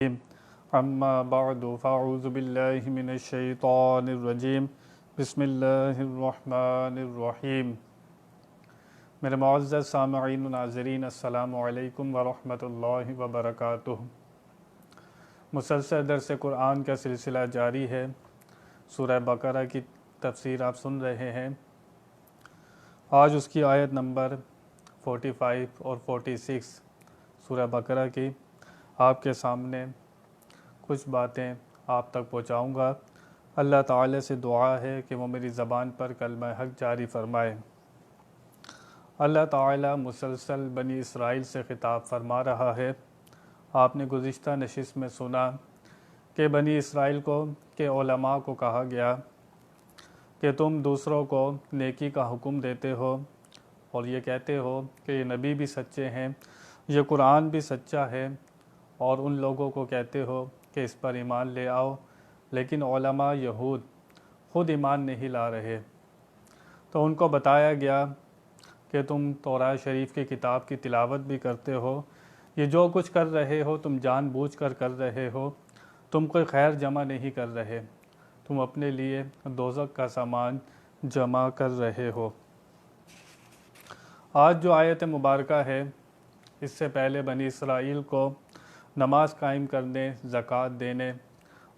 اما بعد فاعوذ باللہ من الشیطان الرجیم بسم اللہ الرحمن الرحیم۔ میرے معزز سامعین و ناظرین، السلام علیکم ورحمۃ اللہ وبرکاتہ۔ مسلسل درس قرآن کا سلسلہ جاری ہے۔ سورہ بقرہ کی تفسیر آپ سن رہے ہیں۔ آج اس کی آیت نمبر 45 اور 46 سورہ بقرہ کی آپ کے سامنے کچھ باتیں آپ تک پہنچاؤں گا۔ اللہ تعالی سے دعا ہے کہ وہ میری زبان پر کلمہ حق جاری فرمائے۔ اللہ تعالی مسلسل بنی اسرائیل سے خطاب فرما رہا ہے۔ آپ نے گزشتہ نشست میں سنا کہ بنی اسرائیل کو کے علماء کو کہا گیا کہ تم دوسروں کو نیکی کا حکم دیتے ہو اور یہ کہتے ہو کہ یہ نبی بھی سچے ہیں، یہ قرآن بھی سچا ہے، اور ان لوگوں کو کہتے ہو کہ اس پر ایمان لے آؤ، لیکن علماء یہود خود ایمان نہیں لا رہے۔ تو ان کو بتایا گیا کہ تم تورات شریف کی کتاب کی تلاوت بھی کرتے ہو، یہ جو کچھ کر رہے ہو تم جان بوجھ کر رہے ہو، تم کوئی خیر جمع نہیں کر رہے، تم اپنے لیے دوزخ کا سامان جمع کر رہے ہو۔ آج جو آیت مبارکہ ہے، اس سے پہلے بنی اسرائیل کو نماز قائم کرنے، زکوٰۃ دینے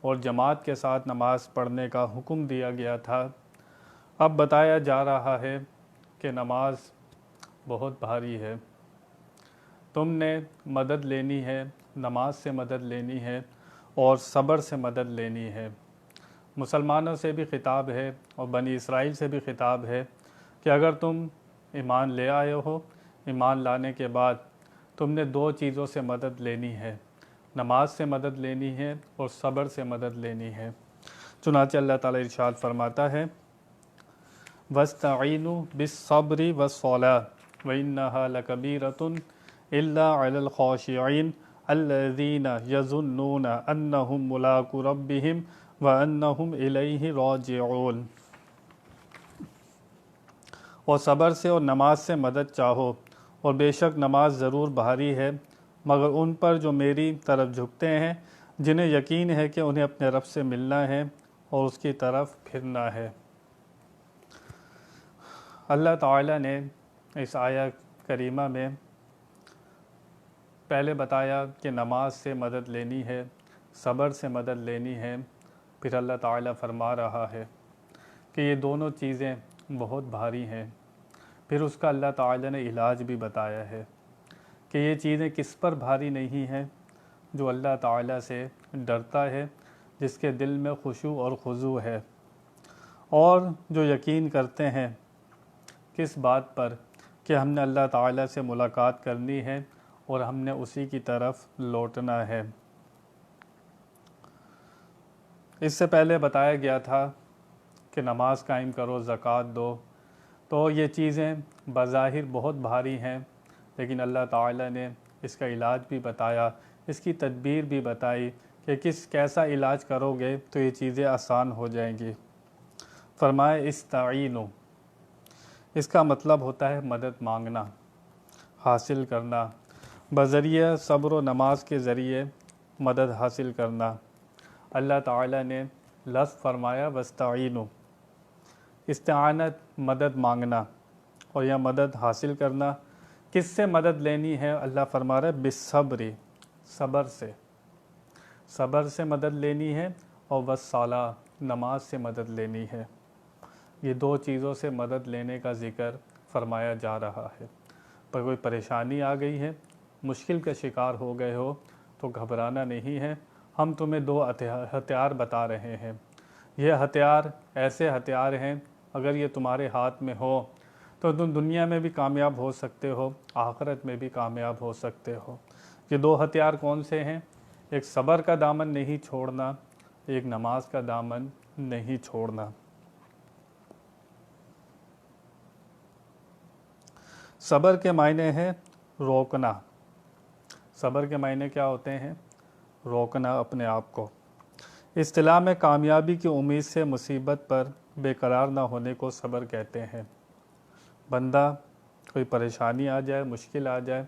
اور جماعت کے ساتھ نماز پڑھنے کا حکم دیا گیا تھا۔ اب بتایا جا رہا ہے کہ نماز بہت بھاری ہے، تم نے مدد لینی ہے، نماز سے مدد لینی ہے اور صبر سے مدد لینی ہے۔ مسلمانوں سے بھی خطاب ہے اور بنی اسرائیل سے بھی خطاب ہے کہ اگر تم ایمان لے آئے ہو، ایمان لانے کے بعد تم نے دو چیزوں سے مدد لینی ہے، نماز سے مدد لینی ہے اور صبر سے مدد لینی ہے۔ چنانچہ اللہ تعالیٰ ارشاد فرماتا ہے وَاسْتَعِینُوا بِالصَّبْرِ وَالصَّلَاةِ وَإِنَّهَا لَكَبِیرَةٌ إِلَّا عَلَى الْخَاشِعِینَ الَّذِینَ یَظُنُّونَ أَنَّهُم مُّلَاقُو رَبِّهِمْ وَأَنَّهُمْ إِلَیْهِ راجعون۔ اور صبر سے اور نماز سے مدد چاہو، اور بے شک نماز ضرور بھاری ہے، مگر ان پر جو میری طرف جھکتے ہیں، جنہیں یقین ہے کہ انہیں اپنے رب سے ملنا ہے اور اس کی طرف پھرنا ہے۔ اللہ تعالیٰ نے اس آیت کریمہ میں پہلے بتایا کہ نماز سے مدد لینی ہے، صبر سے مدد لینی ہے، پھر اللہ تعالیٰ فرما رہا ہے کہ یہ دونوں چیزیں بہت بھاری ہیں۔ پھر اس کا اللہ تعالیٰ نے علاج بھی بتایا ہے کہ یہ چیزیں کس پر بھاری نہیں ہیں، جو اللہ تعالیٰ سے ڈرتا ہے، جس کے دل میں خشوع اور خضوع ہے، اور جو یقین کرتے ہیں کس بات پر کہ ہم نے اللہ تعالیٰ سے ملاقات کرنی ہے اور ہم نے اسی کی طرف لوٹنا ہے۔ اس سے پہلے بتایا گیا تھا کہ نماز قائم کرو، زکوٰۃ دو، تو یہ چیزیں بظاہر بہت بھاری ہیں، لیکن اللہ تعالیٰ نے اس کا علاج بھی بتایا، اس کی تدبیر بھی بتائی کہ کیسا علاج کرو گے تو یہ چیزیں آسان ہو جائیں گی۔ فرمائے استعینوا، اس کا مطلب ہوتا ہے مدد مانگنا، حاصل کرنا، بذریعہ صبر و نماز کے ذریعے مدد حاصل کرنا۔ اللہ تعالیٰ نے لفظ فرمایا واستعینوا، استعانت مدد مانگنا، اور یہ مدد حاصل کرنا کس سے مدد لینی ہے؟ اللہ فرما رہا ہے بالصبر، صبر سے، صبر سے مدد لینی ہے، اور والصلاۃ، نماز سے مدد لینی ہے۔ یہ دو چیزوں سے مدد لینے کا ذکر فرمایا جا رہا ہے۔ پر کوئی پریشانی آ گئی ہے، مشکل کا شکار ہو گئے ہو تو گھبرانا نہیں ہے۔ ہم تمہیں دو ہتھیار بتا رہے ہیں، یہ ہتھیار ایسے ہتھیار ہیں اگر یہ تمہارے ہاتھ میں ہو تو تم دنیا میں بھی کامیاب ہو سکتے ہو، آخرت میں بھی کامیاب ہو سکتے ہو۔ یہ دو ہتھیار کون سے ہیں؟ ایک صبر کا دامن نہیں چھوڑنا، ایک نماز کا دامن نہیں چھوڑنا۔ صبر کے معنی ہے روکنا۔ صبر کے معنی کیا ہوتے ہیں؟ روکنا اپنے آپ کو۔ اصطلاح میں کامیابی کی امید سے مصیبت پر بے قرار نہ ہونے کو صبر کہتے ہیں۔ بندہ کوئی پریشانی آ جائے، مشکل آ جائے،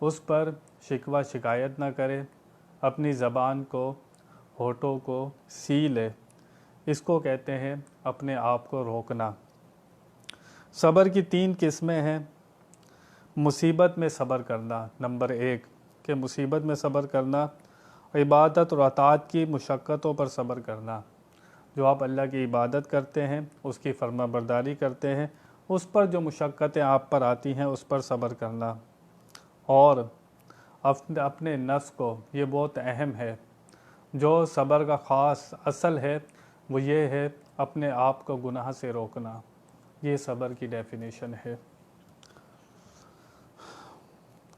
اس پر شکوہ شکایت نہ کرے، اپنی زبان کو، ہونٹوں کو سی لے، اس کو کہتے ہیں اپنے آپ کو روکنا۔ صبر کی 3 قسمیں ہیں۔ مصیبت میں صبر کرنا، نمبر 1 کہ مصیبت میں صبر کرنا، عبادت اور اطاعت کی مشقتوں پر صبر کرنا۔ جو آپ اللہ کی عبادت کرتے ہیں، اس کی فرما برداری کرتے ہیں، اس پر جو مشقتیں آپ پر آتی ہیں اس پر صبر کرنا۔ اور اپنے نفس کو، یہ بہت اہم ہے، جو صبر کا خاص اصل ہے وہ یہ ہے اپنے آپ کو گناہ سے روکنا۔ یہ صبر کی ڈیفینیشن ہے۔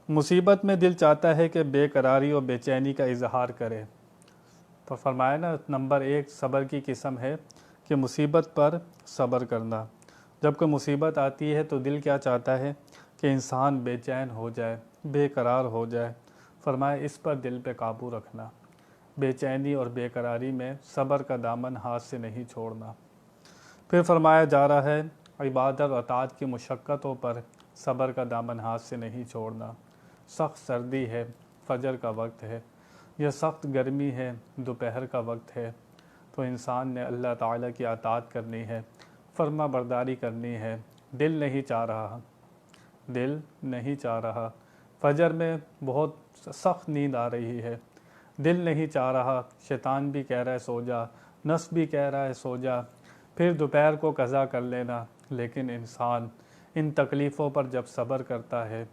مصیبت میں دل چاہتا ہے کہ بے قراری اور بے چینی کا اظہار کرے، تو فرمایا نا نمبر 1 صبر کی قسم ہے کہ مصیبت پر صبر کرنا۔ جب کوئی مصیبت آتی ہے تو دل کیا چاہتا ہے کہ انسان بے چین ہو جائے، بے قرار ہو جائے۔ فرمایا اس پر دل پہ قابو رکھنا، بے چینی اور بے قراری میں صبر کا دامن ہاتھ سے نہیں چھوڑنا۔ پھر فرمایا جا رہا ہے عبادت اور اطاعت کی مشقتوں پر صبر کا دامن ہاتھ سے نہیں چھوڑنا۔ سخت سردی ہے، فجر کا وقت ہے، یا سخت گرمی ہے، دوپہر کا وقت ہے، تو انسان نے اللہ تعالیٰ کی اطاعت کرنی ہے، فرما برداری کرنی ہے۔ دل نہیں چاہ رہا، دل نہیں چاہ رہا، فجر میں بہت سخت نیند آ رہی ہے، دل نہیں چاہ رہا، شیطان بھی کہہ رہا ہے سو جا، نفس بھی کہہ رہا ہے سو جا، پھر دوپہر کو قضا کر لینا۔ لیکن انسان ان تکلیفوں پر جب صبر کرتا ہے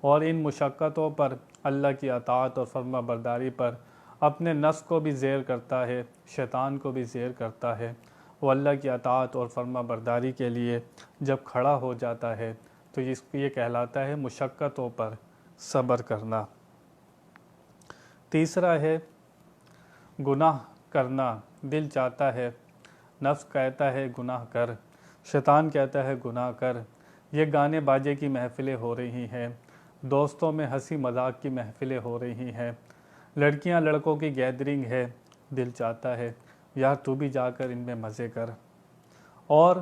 اور ان مشقتوں پر اللہ کی اطاعت اور فرما برداری پر اپنے نفس کو بھی زیر کرتا ہے، شیطان کو بھی زیر کرتا ہے، وہ اللہ کی اطاعت اور فرما برداری کے لیے جب کھڑا ہو جاتا ہے تو یہ کہلاتا ہے مشقتوں پر صبر کرنا۔ تیسرا ہے گناہ کرنا۔ دل چاہتا ہے، نفس کہتا ہے گناہ کر، شیطان کہتا ہے گناہ کر، یہ گانے باجے کی محفلیں ہو رہی ہیں، دوستوں میں ہنسی مذاق کی محفلیں ہو رہی ہیں، لڑکیاں لڑکوں کی گیدرنگ ہے، دل چاہتا ہے یار تو بھی جا کر ان میں مزے کر۔ اور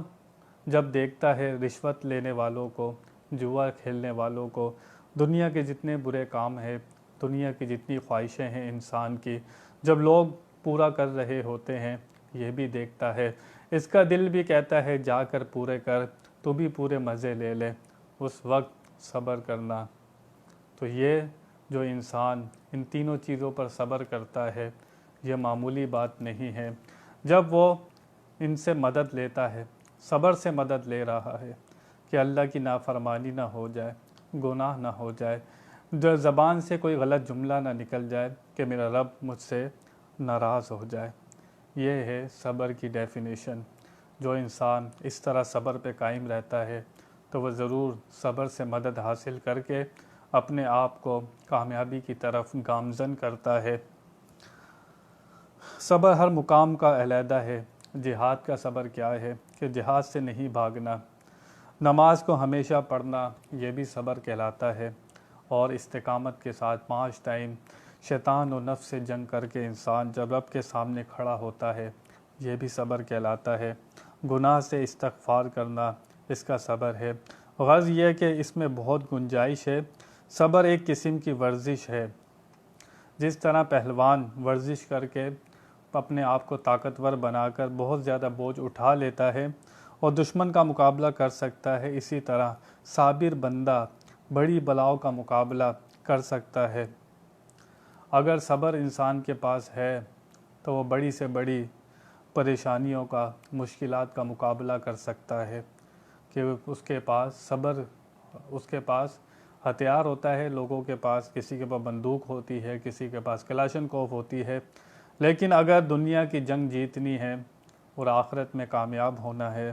جب دیکھتا ہے رشوت لینے والوں کو، جوا کھیلنے والوں کو، دنیا کے جتنے برے کام ہیں، دنیا کی جتنی خواہشیں ہیں انسان کی، جب لوگ پورا کر رہے ہوتے ہیں یہ بھی دیکھتا ہے، اس کا دل بھی کہتا ہے جا کر پورے کر، تو بھی پورے مزے لے لے، اس وقت صبر کرنا۔ تو یہ جو انسان ان تینوں چیزوں پر صبر کرتا ہے یہ معمولی بات نہیں ہے۔ جب وہ ان سے مدد لیتا ہے، صبر سے مدد لے رہا ہے کہ اللہ کی نافرمانی نہ ہو جائے، گناہ نہ ہو جائے، جو زبان سے کوئی غلط جملہ نہ نکل جائے کہ میرا رب مجھ سے ناراض ہو جائے۔ یہ ہے صبر کی ڈیفینیشن۔ جو انسان اس طرح صبر پہ قائم رہتا ہے تو وہ ضرور صبر سے مدد حاصل کر کے اپنے آپ کو کامیابی کی طرف گامزن کرتا ہے۔ صبر ہر مقام کا علیحدہ ہے۔ جہاد کا صبر کیا ہے کہ جہاد سے نہیں بھاگنا، نماز کو ہمیشہ پڑھنا یہ بھی صبر کہلاتا ہے، اور استقامت کے ساتھ 5 ٹائم شیطان و نفس سے جنگ کر کے انسان جب رب کے سامنے کھڑا ہوتا ہے یہ بھی صبر کہلاتا ہے۔ گناہ سے استغفار کرنا اس کا صبر ہے۔ غرض یہ کہ اس میں بہت گنجائش ہے۔ صبر ایک قسم کی ورزش ہے۔ جس طرح پہلوان ورزش کر کے اپنے آپ کو طاقتور بنا کر بہت زیادہ بوجھ اٹھا لیتا ہے اور دشمن کا مقابلہ کر سکتا ہے، اسی طرح صابر بندہ بڑی بلاؤں کا مقابلہ کر سکتا ہے۔ اگر صبر انسان کے پاس ہے تو وہ بڑی سے بڑی پریشانیوں کا، مشکلات کا مقابلہ کر سکتا ہے، کہ اس کے پاس صبر، اس کے پاس ہتھیار ہوتا ہے، لوگوں کے پاس کسی کے پاس بندوق ہوتی ہے، کسی کے پاس کلاشنکوف ہوتی ہے، لیکن اگر دنیا کی جنگ جیتنی ہے اور آخرت میں کامیاب ہونا ہے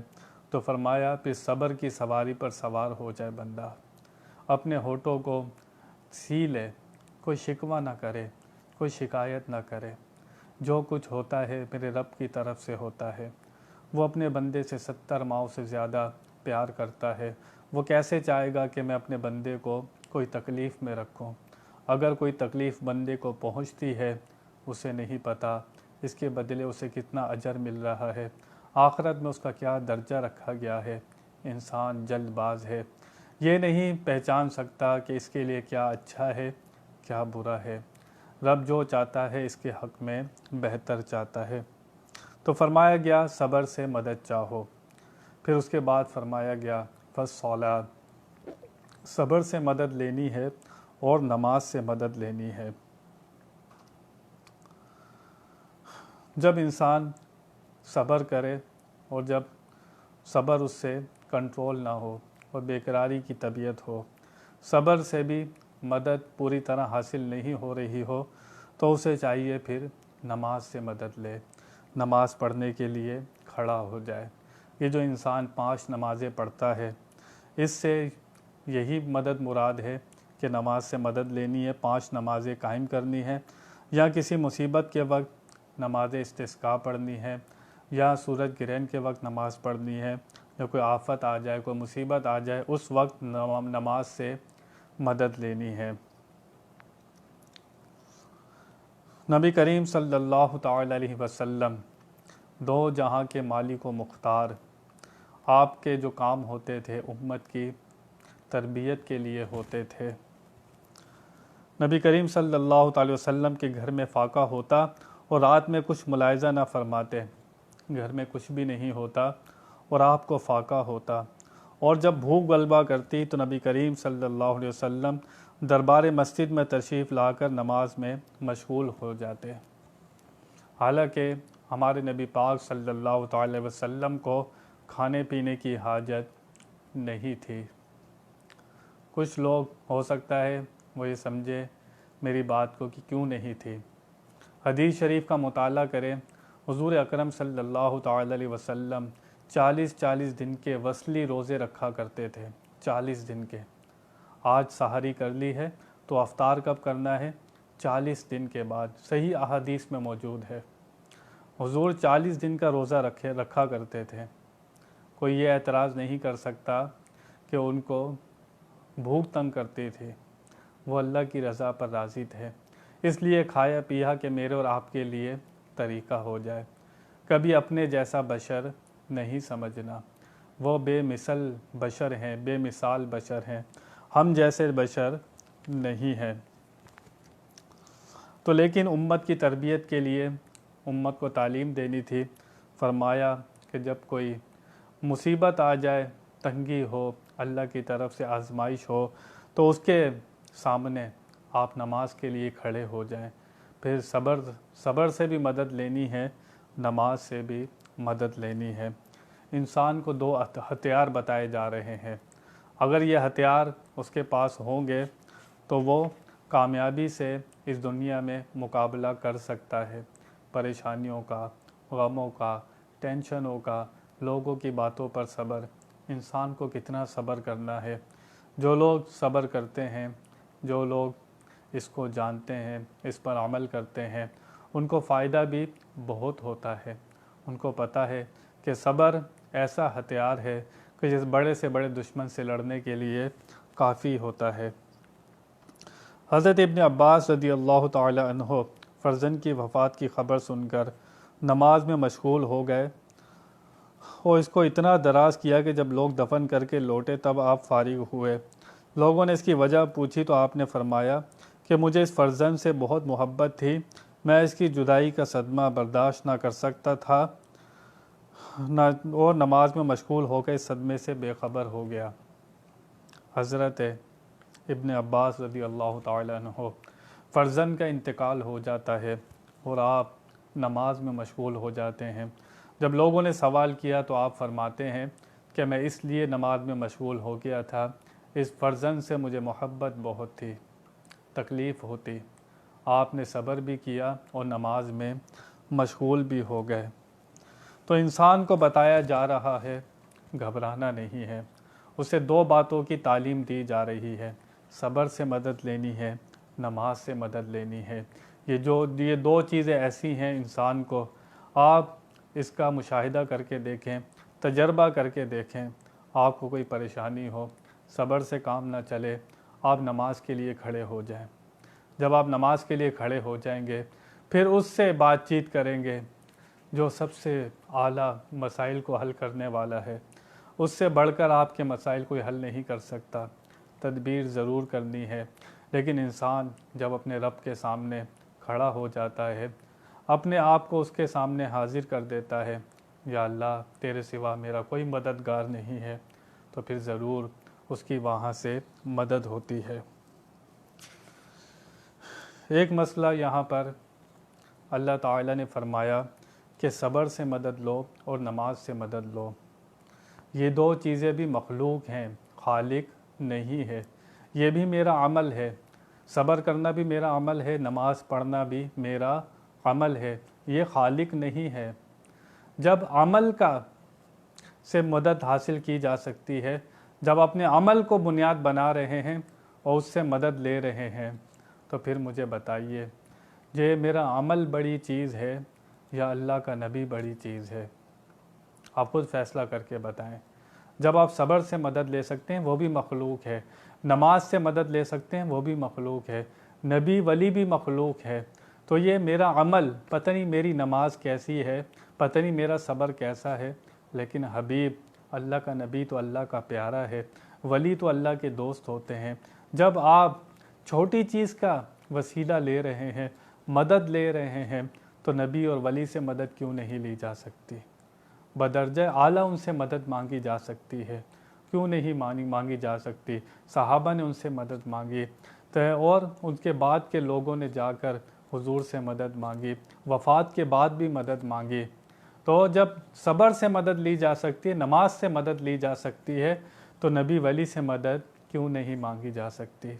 تو فرمایا پھر صبر کی سواری پر سوار ہو جائے بندہ، اپنے ہونٹوں کو سی لے، کوئی شکوہ نہ کرے، کوئی شکایت نہ کرے، جو کچھ ہوتا ہے میرے رب کی طرف سے ہوتا ہے۔ وہ اپنے بندے سے 70 ماؤں سے زیادہ پیار کرتا ہے، وہ کیسے چاہے گا کہ میں اپنے بندے کو کوئی تکلیف میں رکھوں؟ اگر کوئی تکلیف بندے کو پہنچتی ہے اسے نہیں پتہ اس کے بدلے اسے کتنا اجر مل رہا ہے، آخرت میں اس کا کیا درجہ رکھا گیا ہے۔ انسان جلد باز ہے، یہ نہیں پہچان سکتا کہ اس کے لیے کیا اچھا ہے کیا برا ہے۔ رب جو چاہتا ہے اس کے حق میں بہتر چاہتا ہے۔ تو فرمایا گیا صبر سے مدد چاہو، پھر اس کے بعد فرمایا گیا فالصلاۃ، صبر سے مدد لینی ہے اور نماز سے مدد لینی ہے۔ جب انسان صبر کرے اور جب صبر اس سے کنٹرول نہ ہو اور بیقراری کی طبیعت ہو، صبر سے بھی مدد پوری طرح حاصل نہیں ہو رہی ہو، تو اسے چاہیے پھر نماز سے مدد لے، نماز پڑھنے کے لیے کھڑا ہو جائے۔ یہ جو انسان 5 نمازیں پڑھتا ہے، اس سے یہی مدد مراد ہے کہ نماز سے مدد لینی ہے، 5 نمازیں قائم کرنی ہے، یا کسی مصیبت کے وقت نماز استسقاء پڑھنی ہے، یا سورج گرہن کے وقت نماز پڑھنی ہے، یا کوئی آفت آ جائے، کوئی مصیبت آ جائے، اس وقت نماز سے مدد لینی ہے۔ نبی کریم صلی اللہ تعالی علیہ وسلم 2 جہاں کے مالک و مختار، آپ کے جو کام ہوتے تھے امت کی تربیت کے لیے ہوتے تھے۔ نبی کریم صلی اللہ تعالی وسلم کے گھر میں فاقہ ہوتا اور رات میں کچھ ملاحظہ نہ فرماتے، گھر میں کچھ بھی نہیں ہوتا اور آپ کو فاقہ ہوتا، اور جب بھوک غلبہ کرتی تو نبی کریم صلی اللہ علیہ وسلم دربار مسجد میں تشریف لا کر نماز میں مشغول ہو جاتے۔ حالانکہ ہمارے نبی پاک صلی اللہ تعالی وسلم کو کھانے پینے کی حاجت نہیں تھی۔ کچھ لوگ ہو سکتا ہے وہ یہ سمجھے میری بات کو کہ کیوں نہیں تھی۔ حدیث شریف کا مطالعہ کریں، حضور اکرم صلی اللہ تعالی علیہ وسلم 40 دن کے وصلی روزے رکھا کرتے تھے، 40 دن کے۔ آج سحری کر لی ہے تو افطار کب کرنا ہے؟ 40 دن کے بعد، صحیح احادیث میں موجود ہے۔ حضور 40 دن کا روزہ رکھا کرتے تھے۔ کوئی یہ اعتراض نہیں کر سکتا کہ ان کو بھوک تنگ کرتی تھی، وہ اللہ کی رضا پر راضی تھے، اس لیے کھایا پیا کہ میرے اور آپ کے لیے طریقہ ہو جائے۔ کبھی اپنے جیسا بشر نہیں سمجھنا، وہ بے مثل بشر ہیں، بے مثال بشر ہیں، ہم جیسے بشر نہیں ہیں۔ تو لیکن امت کی تربیت کے لیے امت کو تعلیم دینی تھی۔ فرمایا کہ جب کوئی مصیبت آ جائے، تنگی ہو، اللہ کی طرف سے آزمائش ہو، تو اس کے سامنے آپ نماز کے لیے کھڑے ہو جائیں۔ پھر صبر سے بھی مدد لینی ہے، نماز سے بھی مدد لینی ہے۔ انسان کو 2 ہتھیار بتائے جا رہے ہیں، اگر یہ ہتھیار اس کے پاس ہوں گے تو وہ کامیابی سے اس دنیا میں مقابلہ کر سکتا ہے۔ پریشانیوں کا، غموں کا، ٹینشنوں کا، لوگوں کی باتوں پر صبر، انسان کو کتنا صبر کرنا ہے۔ جو لوگ صبر کرتے ہیں، جو لوگ اس کو جانتے ہیں، اس پر عمل کرتے ہیں، ان کو فائدہ بھی بہت ہوتا ہے۔ ان کو پتہ ہے کہ صبر ایسا ہتھیار ہے کہ جس بڑے سے بڑے دشمن سے لڑنے کے لیے کافی ہوتا ہے۔ حضرت ابن عباس رضی اللہ تعالی عنہ فرزند کی وفات کی خبر سن کر نماز میں مشغول ہو گئے اور اس کو اتنا دراز کیا کہ جب لوگ دفن کر کے لوٹے تب آپ فارغ ہوئے۔ لوگوں نے اس کی وجہ پوچھی تو آپ نے فرمایا کہ مجھے اس فرزند سے بہت محبت تھی، میں اس کی جدائی کا صدمہ برداشت نہ کر سکتا تھا اور نماز میں مشغول ہو کے اس صدمے سے بے خبر ہو گیا۔ حضرت ابن عباس رضی اللہ تعالی عنہ فرزند کا انتقال ہو جاتا ہے اور آپ نماز میں مشغول ہو جاتے ہیں۔ جب لوگوں نے سوال کیا تو آپ فرماتے ہیں کہ میں اس لیے نماز میں مشغول ہو گیا تھا، اس فرزند سے مجھے محبت بہت تھی، تکلیف ہوتی، آپ نے صبر بھی کیا اور نماز میں مشغول بھی ہو گئے۔ تو انسان کو بتایا جا رہا ہے گھبرانا نہیں ہے، اسے 2 باتوں کی تعلیم دی جا رہی ہے، صبر سے مدد لینی ہے، نماز سے مدد لینی ہے۔ یہ 2 چیزیں ایسی ہیں انسان کو، آپ اس کا مشاہدہ کر کے دیکھیں، تجربہ کر کے دیکھیں۔ آپ کو کوئی پریشانی ہو، صبر سے کام نہ چلے، آپ نماز کے لیے کھڑے ہو جائیں۔ جب آپ نماز کے لیے کھڑے ہو جائیں گے، پھر اس سے بات چیت کریں گے جو سب سے اعلیٰ مسائل کو حل کرنے والا ہے۔ اس سے بڑھ کر آپ کے مسائل کوئی حل نہیں کر سکتا۔ تدبیر ضرور کرنی ہے، لیکن انسان جب اپنے رب کے سامنے کھڑا ہو جاتا ہے، اپنے آپ کو اس کے سامنے حاضر کر دیتا ہے، یا اللہ تیرے سوا میرا کوئی مددگار نہیں ہے، تو پھر ضرور اس کی وہاں سے مدد ہوتی ہے۔ ایک مسئلہ یہاں پر اللہ تعالیٰ نے فرمایا کہ صبر سے مدد لو اور نماز سے مدد لو۔ یہ دو چیزیں بھی مخلوق ہیں، خالق نہیں ہے۔ یہ بھی میرا عمل ہے، صبر کرنا بھی میرا عمل ہے، نماز پڑھنا بھی میرا عمل ہے، یہ خالق نہیں ہے۔ جب عمل کا سے مدد حاصل کی جا سکتی ہے، جب اپنے عمل کو بنیاد بنا رہے ہیں اور اس سے مدد لے رہے ہیں، تو پھر مجھے بتائیے یہ میرا عمل بڑی چیز ہے یا اللہ کا نبی بڑی چیز ہے؟ آپ خود فیصلہ کر کے بتائیں۔ جب آپ صبر سے مدد لے سکتے ہیں وہ بھی مخلوق ہے، نماز سے مدد لے سکتے ہیں وہ بھی مخلوق ہے، نبی ولی بھی مخلوق ہے، تو یہ میرا عمل پتہ نہیں میری نماز کیسی ہے، پتہ نہیں میرا صبر کیسا ہے، لیکن حبیب اللہ کا نبی تو اللہ کا پیارا ہے، ولی تو اللہ کے دوست ہوتے ہیں۔ جب آپ چھوٹی چیز کا وسیلہ لے رہے ہیں، مدد لے رہے ہیں، تو نبی اور ولی سے مدد کیوں نہیں لی جا سکتی؟ بدرجہ اعلیٰ ان سے مدد مانگی جا سکتی ہے، کیوں نہیں مانگی جا سکتی؟ صحابہ نے ان سے مدد مانگی اور ان کے بعد کے لوگوں نے جا کر حضور سے مدد مانگی، وفات کے بعد بھی مدد مانگی۔ تو جب صبر سے مدد لی جا سکتی ہے، نماز سے مدد لی جا سکتی ہے، تو نبی ولی سے مدد کیوں نہیں مانگی جا سکتی؟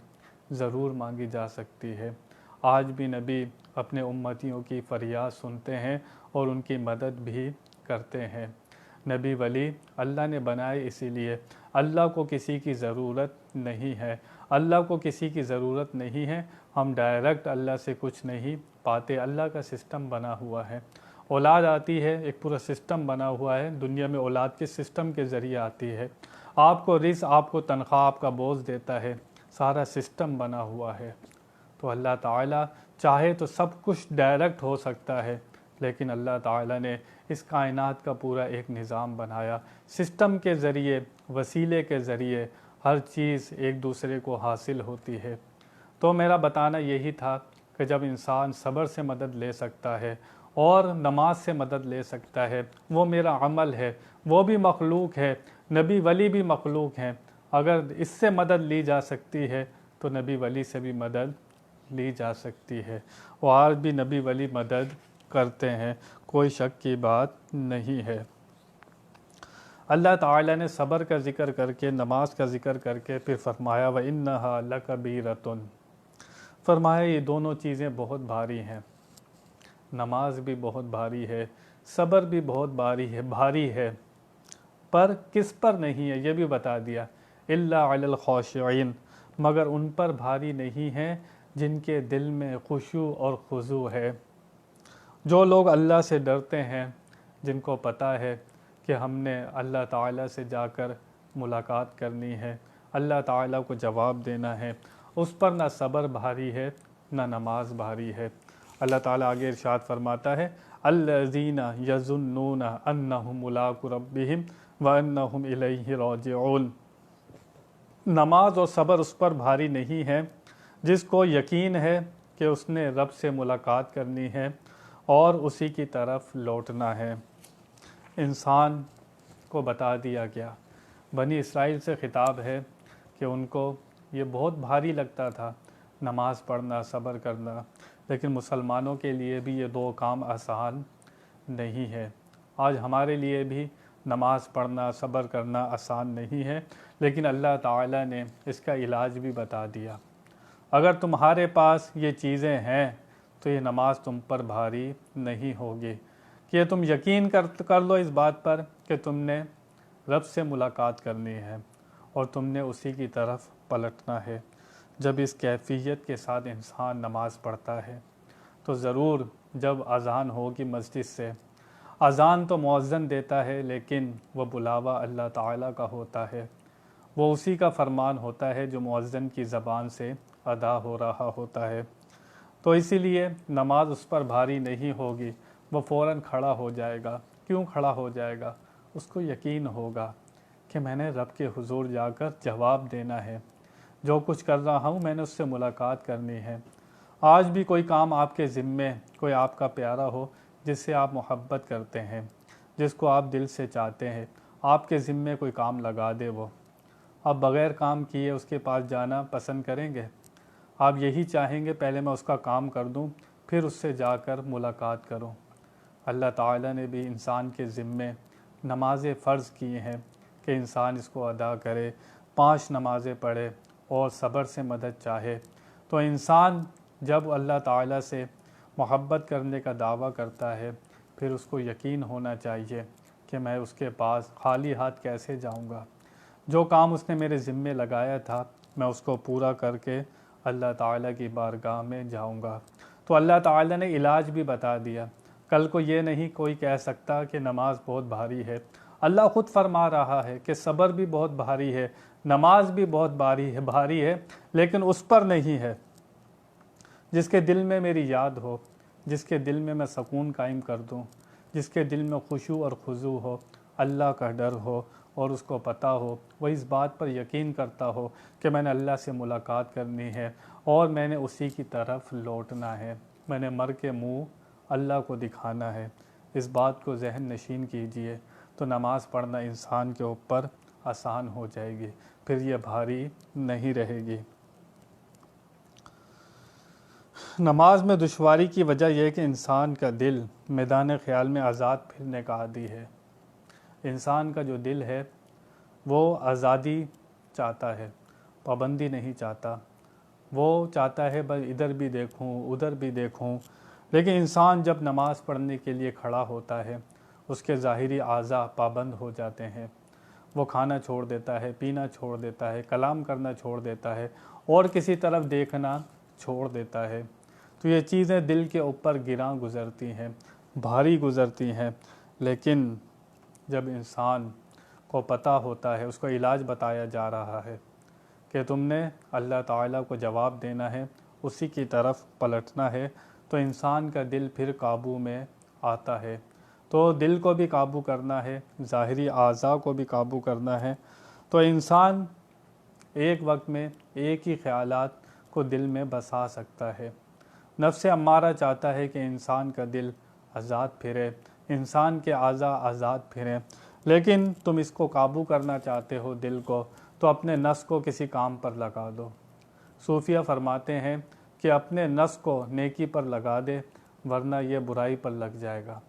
ضرور مانگی جا سکتی ہے۔ آج بھی نبی اپنے امتیوں کی فریاد سنتے ہیں اور ان کی مدد بھی کرتے ہیں۔ نبی ولی اللہ نے بنائے اسی لیے، اللہ کو کسی کی ضرورت نہیں ہے، اللہ کو کسی کی ضرورت نہیں ہے، ہم ڈائریکٹ اللہ سے کچھ نہیں پاتے، اللہ کا سسٹم بنا ہوا ہے۔ اولاد آتی ہے، ایک پورا سسٹم بنا ہوا ہے، دنیا میں اولاد کے سسٹم کے ذریعے آتی ہے، آپ کو رزق، آپ کو تنخواہ، آپ کا بوجھ دیتا ہے، سارا سسٹم بنا ہوا ہے۔ تو اللہ تعالیٰ چاہے تو سب کچھ ڈائریکٹ ہو سکتا ہے، لیکن اللہ تعالیٰ نے اس کائنات کا پورا ایک نظام بنایا، سسٹم کے ذریعے، وسیلے کے ذریعے ہر چیز ایک دوسرے کو حاصل ہوتی ہے۔ تو میرا بتانا یہی تھا کہ جب انسان صبر سے مدد لے سکتا ہے اور نماز سے مدد لے سکتا ہے، وہ میرا عمل ہے، وہ بھی مخلوق ہے، نبی ولی بھی مخلوق ہیں، اگر اس سے مدد لی جا سکتی ہے تو نبی ولی سے بھی مدد لی جا سکتی ہے، اور آج بھی نبی ولی مدد کرتے ہیں، کوئی شک کی بات نہیں ہے۔ اللہ تعالیٰ نے صبر کا ذکر کر کے، نماز کا ذکر کر کے پھر فرمایا وَإِنَّهَا لَكَبِيرَةٌ، فرمایا یہ دونوں چیزیں بہت بھاری ہیں، نماز بھی بہت بھاری ہے، صبر بھی بہت بھاری ہے، پر کس پر نہیں ہے یہ بھی بتا دیا، إِلَّا عَلَى الْخَاشِعِينَ، مگر ان پر بھاری نہیں ہے جن کے دل میں خشوع اور خضوع ہے۔ جو لوگ اللہ سے ڈرتے ہیں، جن کو پتہ ہے کہ ہم نے اللہ تعالیٰ سے جا کر ملاقات کرنی ہے، اللہ تعالیٰ کو جواب دینا ہے، اس پر نہ صبر بھاری ہے نہ نماز بھاری ہے۔ اللہ تعالیٰ آگے ارشاد فرماتا ہے الذین یظنون انہم ملاقو ربہم وانہم الیہ راجعون، نماز اور صبر اس پر بھاری نہیں ہے جس کو یقین ہے کہ اس نے رب سے ملاقات کرنی ہے اور اسی کی طرف لوٹنا ہے۔ انسان کو بتا دیا گیا، بنی اسرائیل سے خطاب ہے کہ ان کو یہ بہت بھاری لگتا تھا نماز پڑھنا، صبر کرنا، لیکن مسلمانوں کے لیے بھی یہ دو کام آسان نہیں ہے۔ آج ہمارے لیے بھی نماز پڑھنا، صبر کرنا آسان نہیں ہے، لیکن اللہ تعالیٰ نے اس کا علاج بھی بتا دیا۔ اگر تمہارے پاس یہ چیزیں ہیں تو یہ نماز تم پر بھاری نہیں ہوگی، کہ تم یقین کر لو اس بات پر کہ تم نے رب سے ملاقات کرنی ہے اور تم نے اسی کی طرف پلٹنا ہے۔ جب اس کیفیت کے ساتھ انسان نماز پڑھتا ہے تو ضرور جب اذان ہوگی مسجد سے، اذان تو مؤذن دیتا ہے لیکن وہ بلاوا اللہ تعالیٰ کا ہوتا ہے، وہ اسی کا فرمان ہوتا ہے جو مؤذن کی زبان سے ادا ہو رہا ہوتا ہے۔ تو اسی لیے نماز اس پر بھاری نہیں ہوگی، وہ فوراً کھڑا ہو جائے گا۔ کیوں کھڑا ہو جائے گا؟ اس کو یقین ہوگا کہ میں نے رب کے حضور جا کر جواب دینا ہے، جو کچھ کر رہا ہوں میں نے اس سے ملاقات کرنی ہے، آج بھی کوئی کام آپ کے ذمے، کوئی آپ کا پیارا ہو جس سے آپ محبت کرتے ہیں، جس کو آپ دل سے چاہتے ہیں، آپ کے ذمے کوئی کام لگا دے، وہ آپ بغیر کام کیے اس کے پاس جانا پسند کریں گے؟ آپ یہی چاہیں گے پہلے میں اس کا کام کر دوں پھر اس سے جا کر ملاقات کروں۔ اللہ تعالیٰ نے بھی انسان کے ذمے نمازیں فرض کی ہیں کہ انسان اس کو ادا کرے، 5 نمازیں پڑھے اور صبر سے مدد چاہے۔ تو انسان جب اللہ تعالیٰ سے محبت کرنے کا دعویٰ کرتا ہے پھر اس کو یقین ہونا چاہیے کہ میں اس کے پاس خالی ہاتھ کیسے جاؤں گا۔ جو کام اس نے میرے ذمے لگایا تھا میں اس کو پورا کر کے اللہ تعالیٰ کی بارگاہ میں جاؤں گا۔ تو اللہ تعالیٰ نے علاج بھی بتا دیا۔ کل کو یہ نہیں کوئی کہہ سکتا کہ نماز بہت بھاری ہے۔ اللہ خود فرما رہا ہے کہ صبر بھی بہت بھاری ہے، نماز بھی بہت بھاری ہے، لیکن اس پر نہیں ہے جس کے دل میں میری یاد ہو، جس کے دل میں سکون قائم کر دوں، جس کے دل میں خشوع اور خضوع ہو، اللہ کا ڈر ہو اور اس کو پتہ ہو، وہ اس بات پر یقین کرتا ہو کہ میں نے اللہ سے ملاقات کرنی ہے اور میں نے اسی کی طرف لوٹنا ہے، میں نے مر کے منہ اللہ کو دکھانا ہے۔ اس بات کو ذہن نشین کیجئے تو نماز پڑھنا انسان کے اوپر آسان ہو جائے گی، پھر یہ بھاری نہیں رہے گی۔ نماز میں دشواری کی وجہ یہ ہے کہ انسان کا دل میدان خیال میں آزاد پھرنے کا عادی ہے۔ انسان کا جو دل ہے وہ آزادی چاہتا ہے، پابندی نہیں چاہتا۔ وہ چاہتا ہے بس ادھر بھی دیکھوں ادھر بھی دیکھوں، لیکن انسان جب نماز پڑھنے کے لیے کھڑا ہوتا ہے اس کے ظاہری اعضاء پابند ہو جاتے ہیں۔ وہ کھانا چھوڑ دیتا ہے، پینا چھوڑ دیتا ہے، کلام کرنا چھوڑ دیتا ہے اور کسی طرف دیکھنا چھوڑ دیتا ہے۔ تو یہ چیزیں دل کے اوپر گراں گزرتی ہیں، بھاری گزرتی ہیں، لیکن جب انسان کو پتہ ہوتا ہے، اس کو علاج بتایا جا رہا ہے کہ تم نے اللہ تعالیٰ کو جواب دینا ہے، اسی کی طرف پلٹنا ہے، تو انسان کا دل پھر قابو میں آتا ہے۔ تو دل کو بھی قابو کرنا ہے، ظاہری اعضاء کو بھی قابو کرنا ہے، تو انسان ایک وقت میں ایک ہی خیالات کو دل میں بسا سکتا ہے۔ نفس امارہ چاہتا ہے کہ انسان کا دل آزاد پھرے، انسان کے اعضاء آزاد پھریں، لیکن تم اس کو قابو کرنا چاہتے ہو دل کو، تو اپنے نفس کو کسی کام پر لگا دو۔ صوفیہ فرماتے ہیں کہ اپنے نفس کو نیکی پر لگا دے ورنہ یہ برائی پر لگ جائے گا۔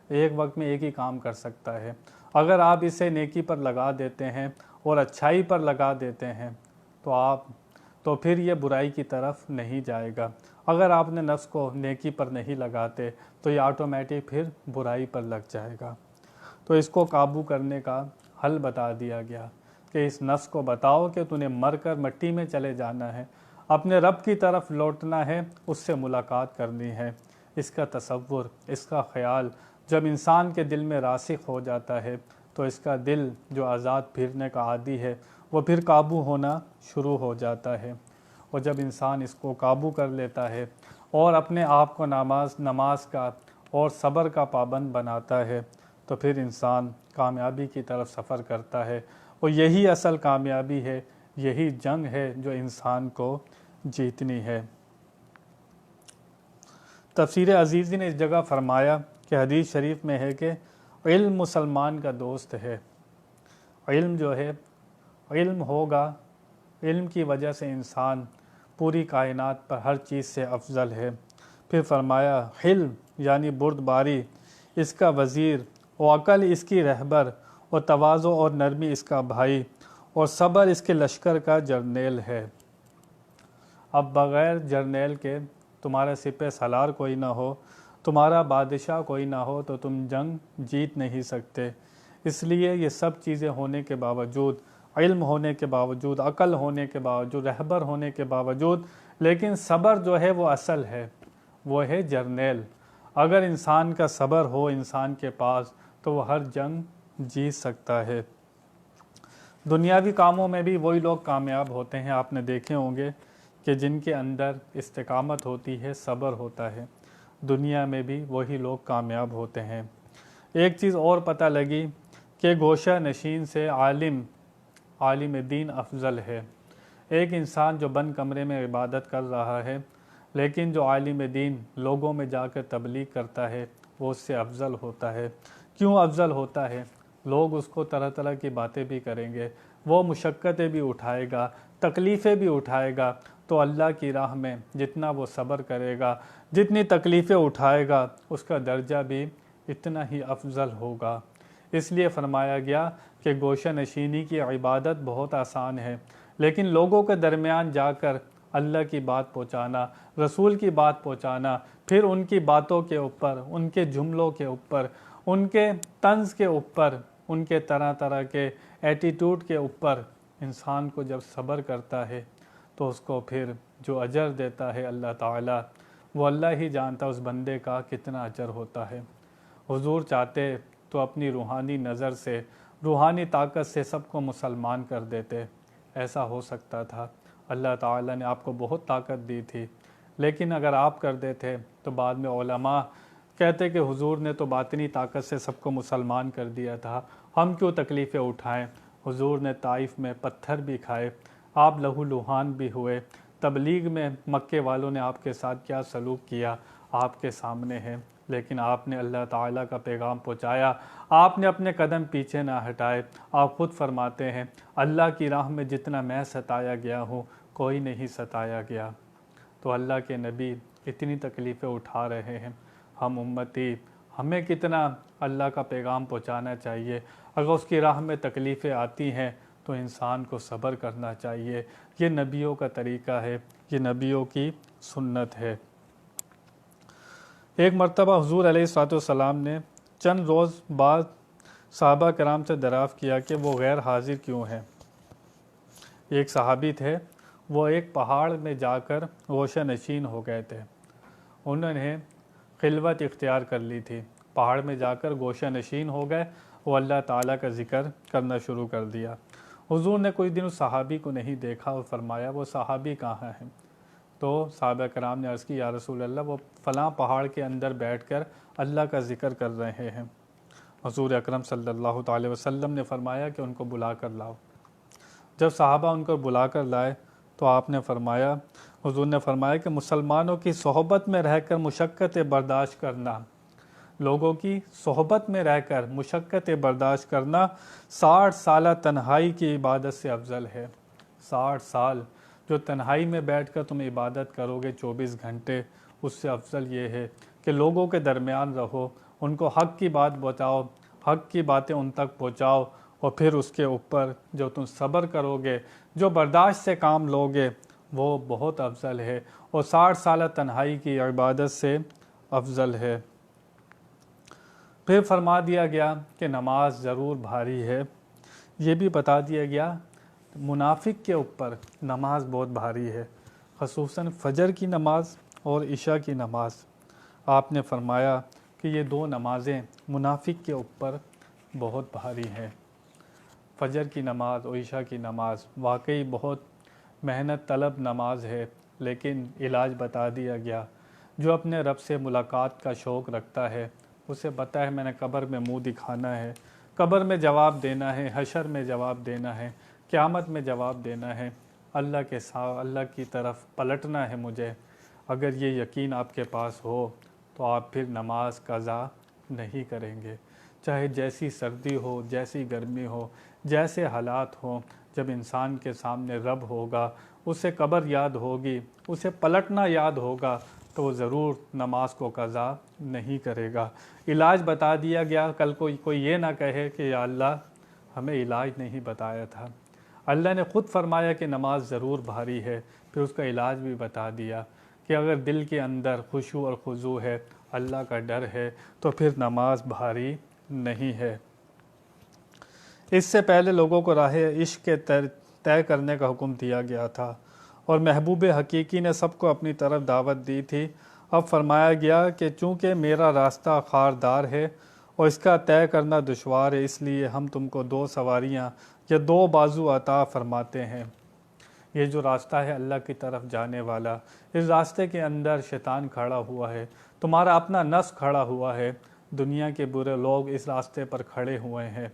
ایک وقت میں ایک ہی کام کر سکتا ہے۔ اگر آپ اسے نیکی پر لگا دیتے ہیں اور اچھائی پر لگا دیتے ہیں تو پھر یہ برائی کی طرف نہیں جائے گا۔ اگر آپ نے نفس کو نیکی پر نہیں لگاتے تو یہ آٹومیٹک پھر برائی پر لگ جائے گا۔ تو اس کو قابو کرنے کا حل بتا دیا گیا کہ اس نفس کو بتاؤ کہ تو نے مر کر مٹی میں چلے جانا ہے، اپنے رب کی طرف لوٹنا ہے، اس سے ملاقات کرنی ہے۔ اس کا تصور، اس کا خیال جب انسان کے دل میں راسخ ہو جاتا ہے تو اس کا دل جو آزاد پھرنے کا عادی ہے وہ پھر قابو ہونا شروع ہو جاتا ہے۔ اور جب انسان اس کو قابو کر لیتا ہے اور اپنے آپ کو نماز کا اور صبر کا پابند بناتا ہے تو پھر انسان کامیابی کی طرف سفر کرتا ہے، اور یہی اصل کامیابی ہے، یہی جنگ ہے جو انسان کو جیتنی ہے۔ تفسیر عزیزی نے اس جگہ فرمایا کہ حدیث شریف میں ہے کہ علم مسلمان کا دوست ہے۔ علم جو ہے، علم ہوگا، علم کی وجہ سے انسان پوری کائنات پر ہر چیز سے افضل ہے۔ پھر فرمایا حلم یعنی بردباری اس کا وزیر، و عقل اس کی رہبر، اور تواضع اور نرمی اس کا بھائی، اور صبر اس کے لشکر کا جرنیل ہے۔ اب بغیر جرنیل کے تمہارا سپہ سالار کوئی نہ ہو، تمہارا بادشاہ کوئی نہ ہو تو تم جنگ جیت نہیں سکتے۔ اس لیے یہ سب چیزیں ہونے کے باوجود، علم ہونے کے باوجود، عقل ہونے کے باوجود، رہبر ہونے کے باوجود، لیکن صبر جو ہے وہ اصل ہے، وہ ہے جرنیل۔ اگر انسان کا صبر ہو انسان کے پاس تو وہ ہر جنگ جیت سکتا ہے۔ دنیاوی کاموں میں بھی وہی لوگ کامیاب ہوتے ہیں، آپ نے دیکھے ہوں گے کہ جن کے اندر استقامت ہوتی ہے، صبر ہوتا ہے، دنیا میں بھی وہی لوگ کامیاب ہوتے ہیں۔ ایک چیز اور پتہ لگی کہ گوشہ نشین سے عالم دین افضل ہے۔ ایک انسان جو بند کمرے میں عبادت کر رہا ہے، لیکن جو عالم دین لوگوں میں جا کر تبلیغ کرتا ہے وہ اس سے افضل ہوتا ہے۔ کیوں افضل ہوتا ہے؟ لوگ اس کو طرح طرح کی باتیں بھی کریں گے، وہ مشقتیں بھی اٹھائے گا، تکلیفیں بھی اٹھائے گا، تو اللہ کی راہ میں جتنا وہ صبر کرے گا، جتنی تکلیفیں اٹھائے گا، اس کا درجہ بھی اتنا ہی افضل ہوگا۔ اس لیے فرمایا گیا کہ گوشہ نشینی کی عبادت بہت آسان ہے، لیکن لوگوں کے درمیان جا کر اللہ کی بات پہنچانا، رسول کی بات پہنچانا، پھر ان کی باتوں کے اوپر، ان کے جملوں کے اوپر، ان کے طنز کے اوپر، ان کے طرح طرح کے ایٹیٹیوڈ کے اوپر انسان کو جب صبر کرتا ہے تو اس کو پھر جو اجر دیتا ہے اللہ تعالیٰ، وہ اللہ ہی جانتا اس بندے کا کتنا اجر ہوتا ہے۔ حضور چاہتے تو اپنی روحانی نظر سے، روحانی طاقت سے سب کو مسلمان کر دیتے، ایسا ہو سکتا تھا۔ اللہ تعالیٰ نے آپ کو بہت طاقت دی تھی، لیکن اگر آپ کر دیتے تو بعد میں علماء کہتے کہ حضور نے تو باطنی طاقت سے سب کو مسلمان کر دیا تھا، ہم کیوں تکلیفیں اٹھائیں؟ حضور نے طائف میں پتھر بھی کھائے، آپ لہو لہان بھی ہوئے، تبلیغ میں مکے والوں نے آپ کے ساتھ کیا سلوک کیا آپ کے سامنے ہے، لیکن آپ نے اللہ تعالیٰ کا پیغام پہنچایا، آپ نے اپنے قدم پیچھے نہ ہٹائے۔ آپ خود فرماتے ہیں اللہ کی راہ میں جتنا میں ستایا گیا ہوں کوئی نہیں ستایا گیا۔ تو اللہ کے نبی اتنی تکلیفیں اٹھا رہے ہیں، ہم امتی، ہمیں کتنا اللہ کا پیغام پہنچانا چاہیے۔ اگر اس کی راہ میں تکلیفیں آتی ہیں تو انسان کو صبر کرنا چاہیے۔ یہ نبیوں کا طریقہ ہے، یہ نبیوں کی سنت ہے۔ ایک مرتبہ حضور علیہ الصلوۃ والسلام نے چند روز بعد صحابہ کرام سے دریافت کیا کہ وہ غیر حاضر کیوں ہیں۔ ایک صحابی تھے، وہ ایک پہاڑ میں جا کر گوشہ نشین ہو گئے تھے، انہوں نے خلوت اختیار کر لی تھی، پہاڑ میں جا کر گوشہ نشین ہو گئے، وہ اللہ تعالیٰ کا ذکر کرنا شروع کر دیا۔ حضور نے کچھ دن اس صحابی کو نہیں دیکھا اور فرمایا وہ صحابی کہاں ہیں؟ تو صحابہ کرام نے عرض کی یا رسول اللہ وہ فلاں پہاڑ کے اندر بیٹھ کر اللہ کا ذکر کر رہے ہیں۔ حضور اکرم صلی اللہ تعالی وسلم نے فرمایا کہ ان کو بلا کر لاؤ۔ جب صحابہ ان کو بلا کر لائے تو آپ نے فرمایا، حضور نے فرمایا کہ مسلمانوں کی صحبت میں رہ کر مشقت برداشت کرنا، لوگوں کی صحبت میں رہ کر مشقت برداشت کرنا 60 سالہ تنہائی کی عبادت سے افضل ہے۔ 60 سال جو تنہائی میں بیٹھ کر تم عبادت کرو گے 24 گھنٹے، اس سے افضل یہ ہے کہ لوگوں کے درمیان رہو، ان کو حق کی بات بتاؤ، حق کی باتیں ان تک پہنچاؤ، اور پھر اس کے اوپر جو تم صبر کرو گے، جو برداشت سے کام لوگے، وہ بہت افضل ہے، اور 60 سالہ تنہائی کی عبادت سے افضل ہے۔ پھر فرما دیا گیا کہ نماز ضرور بھاری ہے، یہ بھی بتا دیا گیا منافق کے اوپر نماز بہت بھاری ہے، خصوصاً فجر کی نماز اور عشاء کی نماز۔ آپ نے فرمایا کہ یہ دو نمازیں منافق کے اوپر بہت بھاری ہیں۔ فجر کی نماز اور عشاء کی نماز واقعی بہت محنت طلب نماز ہے، لیکن علاج بتا دیا گیا۔ جو اپنے رب سے ملاقات کا شوق رکھتا ہے اسے پتہ ہے میں نے قبر میں منہ دکھانا ہے، قبر میں جواب دینا ہے، حشر میں جواب دینا ہے، قیامت میں جواب دینا ہے، اللہ کی طرف پلٹنا ہے مجھے۔ اگر یہ یقین آپ کے پاس ہو تو آپ پھر نماز قضا نہیں کریں گے، چاہے جیسی سردی ہو، جیسی گرمی ہو، جیسے حالات ہوں۔ جب انسان کے سامنے رب ہوگا، اسے قبر یاد ہوگی، اسے پلٹنا یاد ہوگا، تو وہ ضرور نماز کو قضا نہیں کرے گا۔ علاج بتا دیا گیا، کل کوئی یہ نہ کہے کہ یا اللہ ہمیں علاج نہیں بتایا تھا۔ اللہ نے خود فرمایا کہ نماز ضرور بھاری ہے، پھر اس کا علاج بھی بتا دیا کہ اگر دل کے اندر خشوع اور خضوع ہے، اللہ کا ڈر ہے، تو پھر نماز بھاری نہیں ہے۔ اس سے پہلے لوگوں کو راہ عشق کے طے کرنے کا حکم دیا گیا تھا، اور محبوب حقیقی نے سب کو اپنی طرف دعوت دی تھی۔ اب فرمایا گیا کہ چونکہ میرا راستہ خاردار ہے اور اس کا طے کرنا دشوار ہے، اس لیے ہم تم کو 2 سواریاں یا 2 بازو عطا فرماتے ہیں۔ یہ جو راستہ ہے اللہ کی طرف جانے والا، اس راستے کے اندر شیطان کھڑا ہوا ہے، تمہارا اپنا نفس کھڑا ہوا ہے، دنیا کے برے لوگ اس راستے پر کھڑے ہوئے ہیں،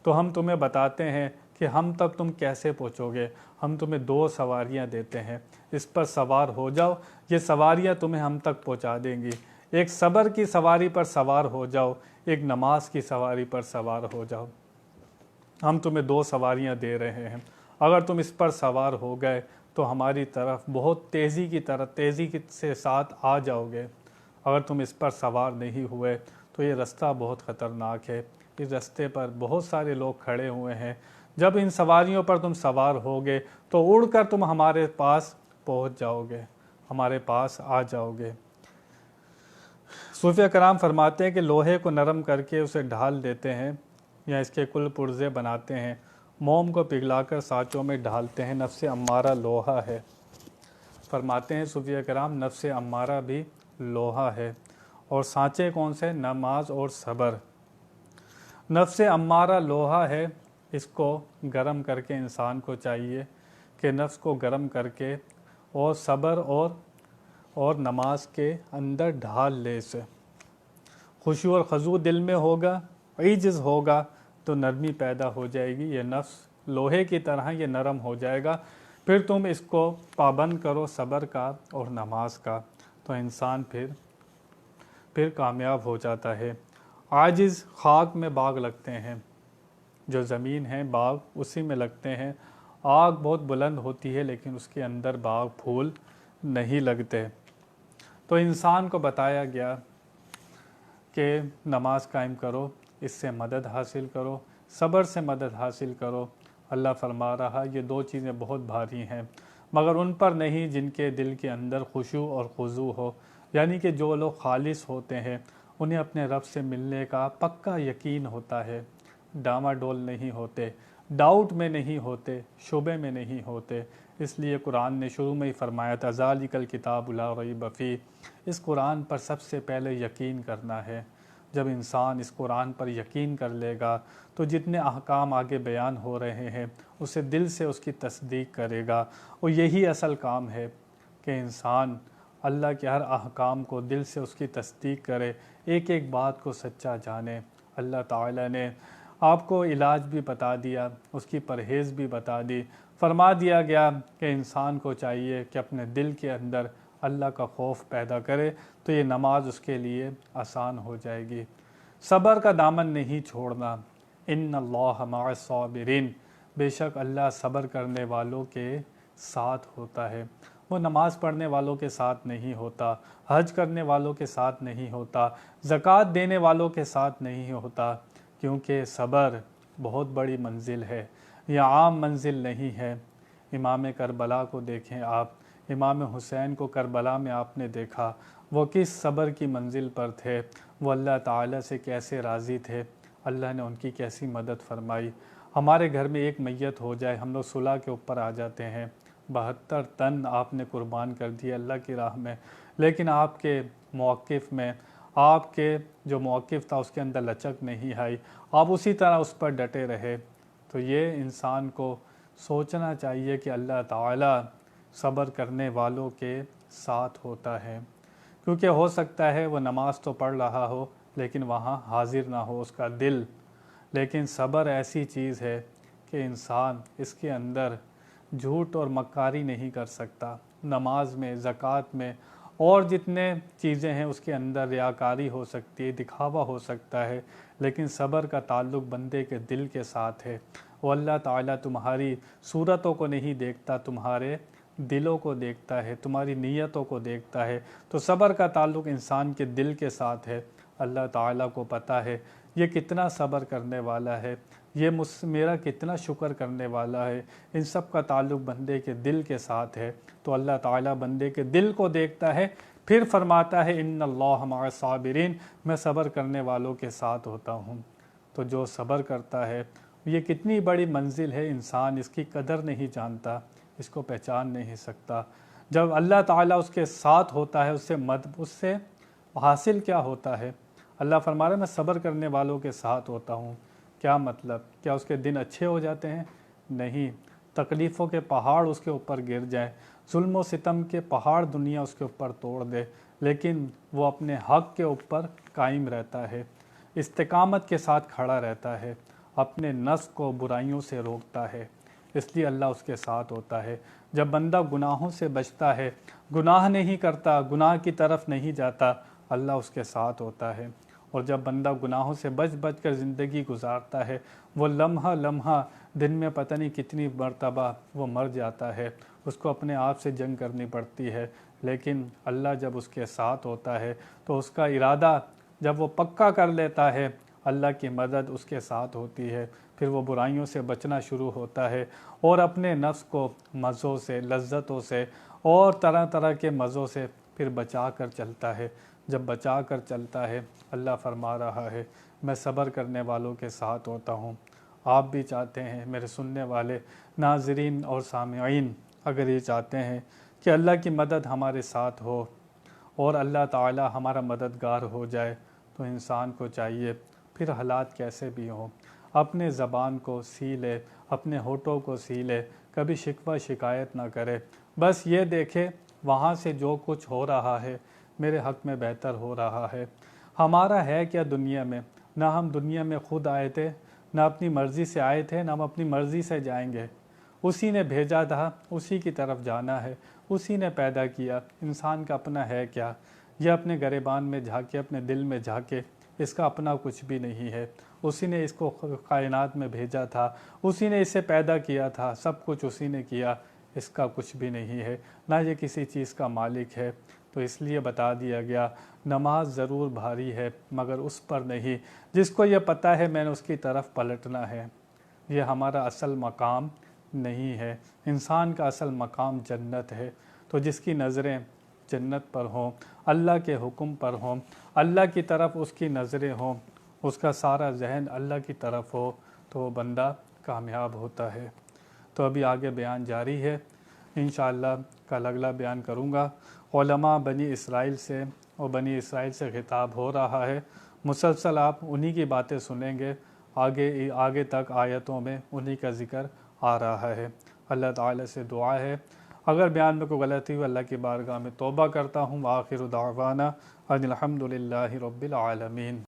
تو ہم تمہیں بتاتے ہیں کہ ہم تک تم کیسے پہنچو گے، ہم تمہیں 2 سواریاں دیتے ہیں، اس پر سوار ہو جاؤ، یہ سواریاں تمہیں ہم تک پہنچا دیں گی۔ ایک صبر کی سواری پر سوار ہو جاؤ، ایک نماز کی سواری پر سوار ہو جاؤ۔ ہم تمہیں 2 سواریاں دے رہے ہیں، اگر تم اس پر سوار ہو گئے تو ہماری طرف بہت تیزی سے ساتھ آ جاؤ گے۔ اگر تم اس پر سوار نہیں ہوئے تو یہ رستہ بہت خطرناک ہے، اس رستے پر بہت سارے لوگ کھڑے ہوئے ہیں، جب ان سواریوں پر تم سوار ہوگے تو اڑ کر تم ہمارے پاس پہنچ جاؤ گے، ہمارے پاس آ جاؤ گے۔ صوفیہ کرام فرماتے ہیں کہ لوہے کو نرم کر کے اسے ڈھال دیتے ہیں یا اس کے کل پرزے بناتے ہیں، موم کو پگھلا کر سانچوں میں ڈھالتے ہیں، نفس امارہ لوہا ہے۔ فرماتے ہیں صوفیہ کرام نفس امارہ بھی لوہا ہے، اور سانچے کون سے؟ نماز اور صبر۔ نفس امارہ لوہا ہے، اس کو گرم کر کے انسان کو چاہیے کہ نفس کو گرم کر کے اور صبر اور نماز کے اندر ڈھال لے اسے۔ خشوع اور خضوع دل میں ہوگا، عجز ہوگا تو نرمی پیدا ہو جائے گی، یہ نفس لوہے کی طرح یہ نرم ہو جائے گا۔ پھر تم اس کو پابند کرو صبر کا اور نماز کا، تو انسان پھر کامیاب ہو جاتا ہے۔ عاجز خاک میں باغ لگتے ہیں، جو زمین ہے باغ اسی میں لگتے ہیں، آگ بہت بلند ہوتی ہے لیکن اس کے اندر باغ پھول نہیں لگتے۔ تو انسان کو بتایا گیا کہ نماز قائم کرو، اس سے مدد حاصل کرو، صبر سے مدد حاصل کرو۔ اللہ فرما رہا یہ 2 چیزیں بہت بھاری ہیں، مگر ان پر نہیں جن کے دل کے اندر خشوع اور خضوع ہو، یعنی کہ جو لوگ خالص ہوتے ہیں، انہیں اپنے رب سے ملنے کا پکا یقین ہوتا ہے، ڈاما ڈول نہیں ہوتے، ڈاؤٹ میں نہیں ہوتے، شبے میں نہیں ہوتے۔ اس لیے قرآن نے شروع میں ہی فرمایا تھا ذالک الکتاب لا ریب فیہ، اس قرآن پر سب سے پہلے یقین کرنا ہے۔ جب انسان اس قرآن پر یقین کر لے گا تو جتنے احکام آگے بیان ہو رہے ہیں اسے دل سے اس کی تصدیق کرے گا، اور یہی اصل کام ہے کہ انسان اللہ کے ہر احکام کو دل سے اس کی تصدیق کرے، ایک ایک بات کو سچا جانے۔ اللہ تعالیٰ نے آپ کو علاج بھی بتا دیا، اس کی پرہیز بھی بتا دی، فرما دیا گیا کہ انسان کو چاہیے کہ اپنے دل کے اندر اللہ کا خوف پیدا کرے، تو یہ نماز اس کے لیے آسان ہو جائے گی۔ صبر کا دامن نہیں چھوڑنا، ان اللہ مع الصابرین، بے شک اللہ صبر کرنے والوں کے ساتھ ہوتا ہے۔ وہ نماز پڑھنے والوں کے ساتھ نہیں ہوتا، حج کرنے والوں کے ساتھ نہیں ہوتا، زکوٰۃ دینے والوں کے ساتھ نہیں ہوتا، کیونکہ صبر بہت بڑی منزل ہے، یہ عام منزل نہیں ہے۔ امام کربلا کو دیکھیں آپ، امام حسین کو کربلا میں آپ نے دیکھا، وہ کس صبر کی منزل پر تھے، وہ اللہ تعالیٰ سے کیسے راضی تھے، اللہ نے ان کی کیسی مدد فرمائی۔ ہمارے گھر میں ایک میت ہو جائے، ہم لوگ صلح کے اوپر آ جاتے ہیں، 72 تن آپ نے قربان کر دیے اللہ کی راہ میں، لیکن آپ کے موقف میں، آپ کے جو موقف تھا اس کے اندر لچک نہیں آئی، آپ اسی طرح اس پر ڈٹے رہے۔ تو یہ انسان کو سوچنا چاہیے کہ اللہ تعالیٰ صبر کرنے والوں کے ساتھ ہوتا ہے، کیونکہ ہو سکتا ہے وہ نماز تو پڑھ رہا ہو لیکن وہاں حاضر نہ ہو اس کا دل، لیکن صبر ایسی چیز ہے کہ انسان اس کے اندر جھوٹ اور مکاری نہیں کر سکتا۔ نماز میں، زکوٰۃ میں اور جتنے چیزیں ہیں اس کے اندر ریاکاری ہو سکتی ہے، دکھاوا ہو سکتا ہے، لیکن صبر کا تعلق بندے کے دل کے ساتھ ہے۔ وہ اللہ تعالیٰ تمہاری صورتوں کو نہیں دیکھتا، تمہارے دلوں کو دیکھتا ہے، تمہاری نیتوں کو دیکھتا ہے۔ تو صبر کا تعلق انسان کے دل کے ساتھ ہے۔ اللہ تعالیٰ کو پتہ ہے یہ کتنا صبر کرنے والا ہے، یہ میرا کتنا شکر کرنے والا ہے، ان سب کا تعلق بندے کے دل کے ساتھ ہے۔ تو اللہ تعالیٰ بندے کے دل کو دیکھتا ہے، پھر فرماتا ہے ان اللہ مع الصابرین، میں صبر کرنے والوں کے ساتھ ہوتا ہوں۔ تو جو صبر کرتا ہے، یہ کتنی بڑی منزل ہے، انسان اس کی قدر نہیں جانتا، اس کو پہچان نہیں سکتا۔ جب اللہ تعالیٰ اس کے ساتھ ہوتا ہے، اس سے حاصل کیا ہوتا ہے؟ اللہ فرما رہا ہے میں صبر کرنے والوں کے ساتھ ہوتا ہوں۔ کیا مطلب؟ کیا اس کے دن اچھے ہو جاتے ہیں؟ نہیں، تکلیفوں کے پہاڑ اس کے اوپر گر جائیں، ظلم و ستم کے پہاڑ دنیا اس کے اوپر توڑ دے، لیکن وہ اپنے حق کے اوپر قائم رہتا ہے، استقامت کے ساتھ کھڑا رہتا ہے۔ اپنے نفس کو برائیوں سے روکتا ہے، اس لیے اللہ اس کے ساتھ ہوتا ہے۔ جب بندہ گناہوں سے بچتا ہے، گناہ نہیں کرتا، گناہ کی طرف نہیں جاتا، اللہ اس کے ساتھ ہوتا ہے۔ اور جب بندہ گناہوں سے بچ بچ کر زندگی گزارتا ہے، وہ لمحہ لمحہ دن میں پتہ نہیں کتنی مرتبہ وہ مر جاتا ہے، اس کو اپنے آپ سے جنگ کرنی پڑتی ہے، لیکن اللہ جب اس کے ساتھ ہوتا ہے تو اس کا ارادہ جب وہ پکا کر لیتا ہے، اللہ کی مدد اس کے ساتھ ہوتی ہے، پھر وہ برائیوں سے بچنا شروع ہوتا ہے اور اپنے نفس کو مزوں سے، لذتوں سے اور طرح طرح کے مزوں سے پھر بچا کر چلتا ہے۔ جب بچا کر چلتا ہے، اللہ فرما رہا ہے میں صبر کرنے والوں کے ساتھ ہوتا ہوں۔ آپ بھی چاہتے ہیں، میرے سننے والے ناظرین اور سامعین اگر یہ چاہتے ہیں کہ اللہ کی مدد ہمارے ساتھ ہو اور اللہ تعالی ہمارا مددگار ہو جائے، تو انسان کو چاہیے پھر حالات کیسے بھی ہوں اپنے زبان کو سی لے، اپنے ہونٹوں کو سی لے، کبھی شکوہ شکایت نہ کرے، بس یہ دیکھے وہاں سے جو کچھ ہو رہا ہے میرے حق میں بہتر ہو رہا ہے۔ ہمارا ہے کیا دنیا میں؟ نہ ہم دنیا میں خود آئے تھے، نہ اپنی مرضی سے آئے تھے، نہ ہم اپنی مرضی سے جائیں گے۔ اسی نے بھیجا تھا، اسی کی طرف جانا ہے، اسی نے پیدا کیا۔ انسان کا اپنا ہے کیا؟ یہ اپنے گریبان میں جھانکے، اپنے دل میں جھانکے، اس کا اپنا کچھ بھی نہیں ہے۔ اسی نے اس کو کائنات میں بھیجا تھا، اسی نے اسے پیدا کیا تھا، سب کچھ اسی نے کیا، اس کا کچھ بھی نہیں ہے، نہ یہ کسی چیز کا مالک ہے۔ تو اس لیے بتا دیا گیا نماز ضرور بھاری ہے مگر اس پر نہیں جس کو یہ پتہ ہے میں نے اس کی طرف پلٹنا ہے۔ یہ ہمارا اصل مقام نہیں ہے، انسان کا اصل مقام جنت ہے۔ تو جس کی نظریں جنت پر ہوں، اللہ کے حکم پر ہوں، اللہ کی طرف اس کی نظریں ہوں، اس کا سارا ذہن اللہ کی طرف ہو، تو وہ بندہ کامیاب ہوتا ہے۔ تو ابھی آگے بیان جاری ہے، انشاءاللہ کل اگلا بیان کروں گا۔ علماء بنی اسرائیل سے اور بنی اسرائیل سے خطاب ہو رہا ہے، مسلسل آپ انہی کی باتیں سنیں گے، آگے تک آیتوں میں انہی کا ذکر آ رہا ہے۔ اللہ تعالی سے دعا ہے اگر بیان میں کوئی غلطی ہو اللہ کی بارگاہ میں توبہ کرتا ہوں۔ آخر دعوانا ان الحمد للہ رب العالمین۔